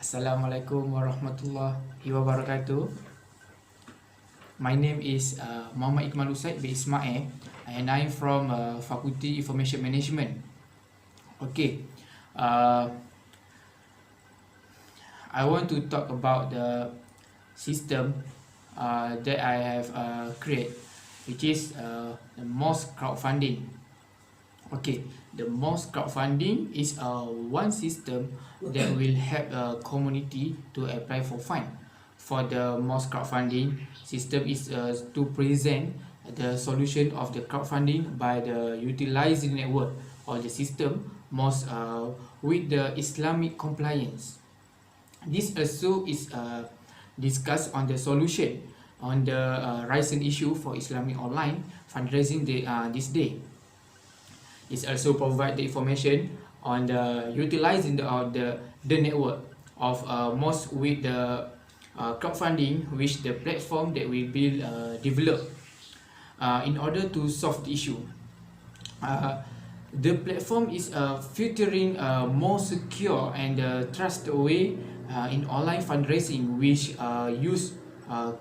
Assalamualaikum warahmatullahi wabarakatuh. My name is Mohamad Iqmal Ussaiq Ismail, and I'm from Faculty Information Management. Okay, uh, I want to talk about the system that I have created, which is the MOS crowdfunding. Okay, the MOS crowdfunding is one system that will help a community to apply for fund. For the MOS crowdfunding system is to present the solution of the crowdfunding by the utilizing network or the system MOS with the Islamic compliance. This also is discussed on the solution on the rising issue for Islamic online fundraising this day. It also provide the information on the utilizing the network of MOS with the crowdfunding, which the platform that will be developed in order to solve the issue. The platform is featuring a more secure and trusted way in online fundraising, which use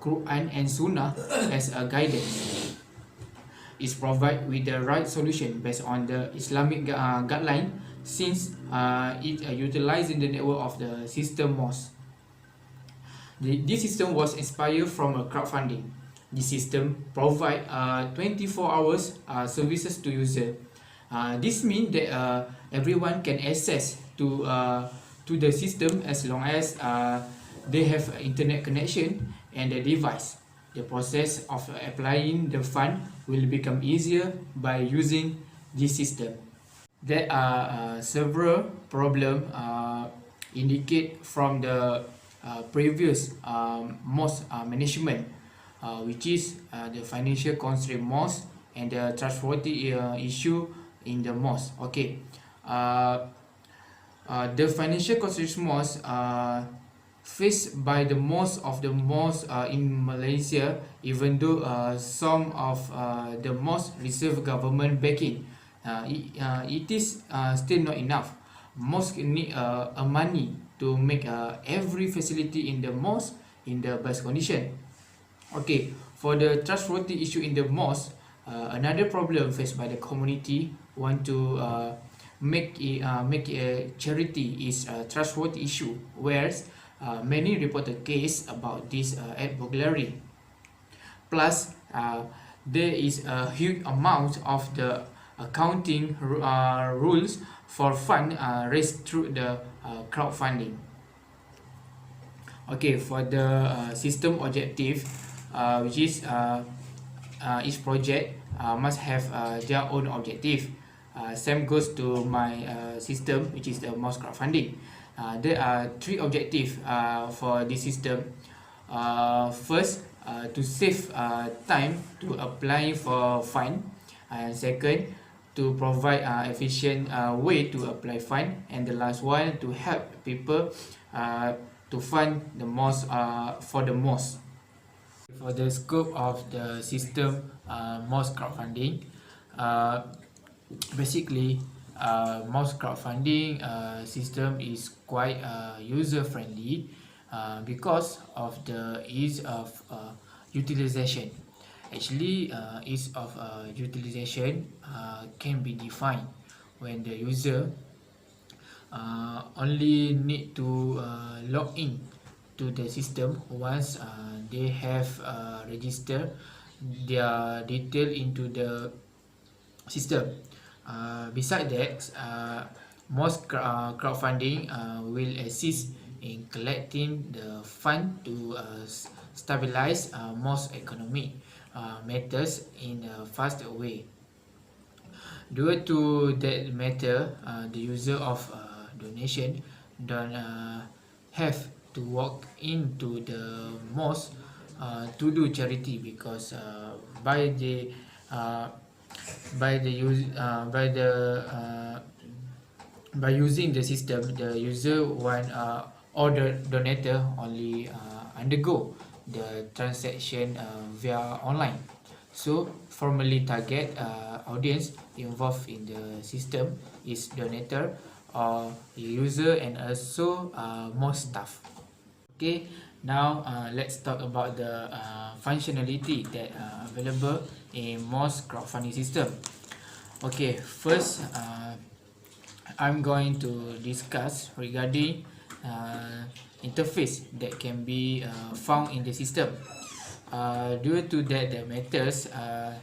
Quran and Sunnah as a guidance. Is provide with the right solution based on the Islamic guideline, since it utilizing the network of the system MOS. This system was inspired from a crowdfunding. This system provide 24 hours services to user. This means that everyone can access to the system as long as they have internet connection and the device. The process of applying the fund will become easier by using this system. There are several problems indicate from the previous MOS management, which is the financial constraint MOS and the trustworthy issue in the MOS. Okay, the financial constraint MOS faced by the most of the MOS in Malaysia, even though some of the MOS receive government backing, it is still not enough. MOS need money to make every facility in the MOS in the best condition. Okay, for the trustworthy issue in the MOS, another problem faced by the community want to make a charity is a trustworthy issue, whereas many report a case about this ad burglary. Plus, there is a huge amount of the accounting rules for fund raised through the crowdfunding. Okay, for the system objective, which is each project must have their own objective. Same goes to my system, which is the MOS crowdfunding. There are three objectives for this system. First, to save time to apply for fund, and second, to provide efficient way to apply fund, and the last one, to help people to fund the MOS for the MOS. For the scope of the system MOS crowdfunding, basically MOS crowdfunding system is quite user friendly because of the ease of utilization. Actually, ease of utilization can be defined when the user only need to log in to the system once they have registered their detail into the system. Besides that, MOS crowdfunding will assist in collecting the fund to stabilize MOS economic matters in a faster way. Due to that matter, the user of donation don't have to walk into the MOS to do charity, because by using the system, the user or the donator only undergo the transaction via online. So formally target audience involved in the system is donator or user and also mosque staff. Okay, now let's talk about the functionality that are available in mosque crowdfunding system. Okay, first I'm going to discuss regarding interface that can be found in the system. Due to that the matters,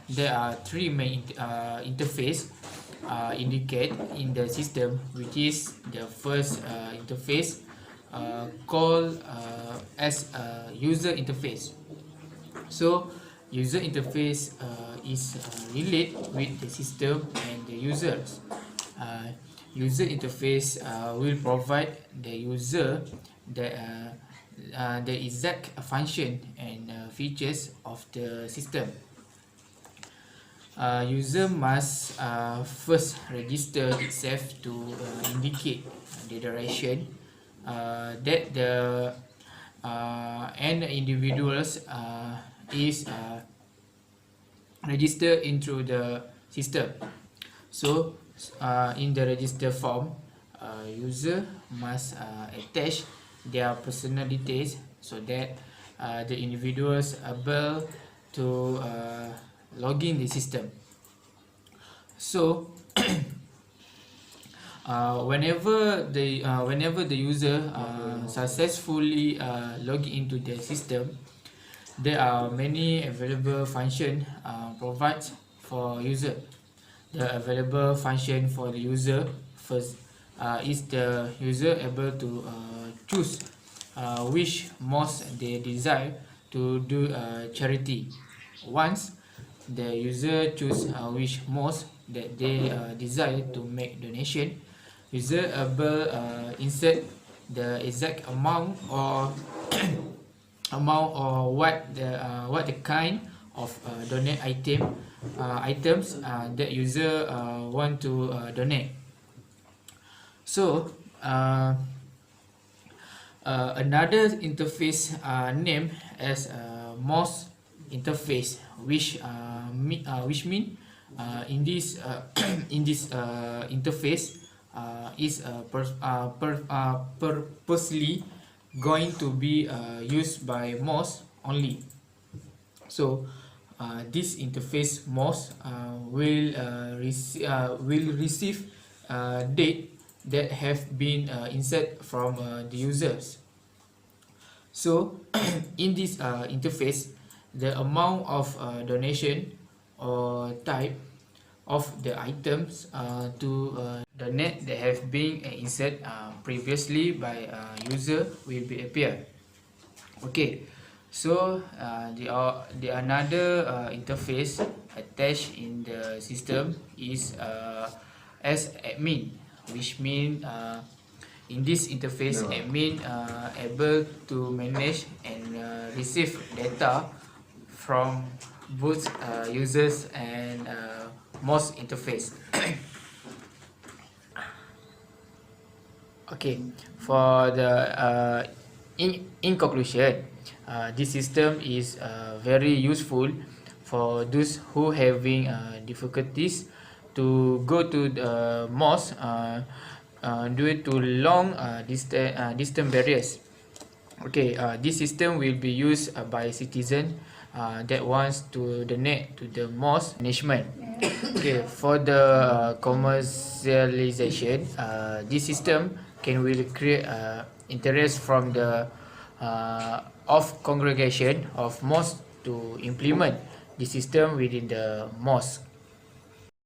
there are three main interface indicate in the system, which is the first interface called as a user interface. So user interface is relate with the system and the users. User interface will provide the user the exact function and features of the system. User must first register itself to indicate the direction that the and individuals is registered into the system. So in the register form, user must attach their personal details so that the individuals are able to log in the system. So whenever the user successfully log into the system, there are many available function provided for user. The available function for the user first is the user able to choose which mosque they desire to do charity. Once the user choose which mosque that they desire to make donation, user able insert the exact amount or what the kind of donate items that user want to donate. So another interface named as MOS interface, which mean in this interface is purposely going to be used by MOS only. So this interface MOS will receive date that have been inserted from the users. So in this interface, the amount of donation or type of the items to donate that have been inserted previously by user will be appear. Okay, so the another interface attached in the system is as admin, which mean in this interface admin able to manage and receive data from both users and MOS interface. Okay, for the in conclusion, this system is very useful for those who having difficulties to go to the mosque due to long distant barriers. Okay, this system will be used by citizen that wants to donate to the mosque management. Okay, for the commercialization, this system can really create interest from the of congregation of mosque to implement the system within the mosque.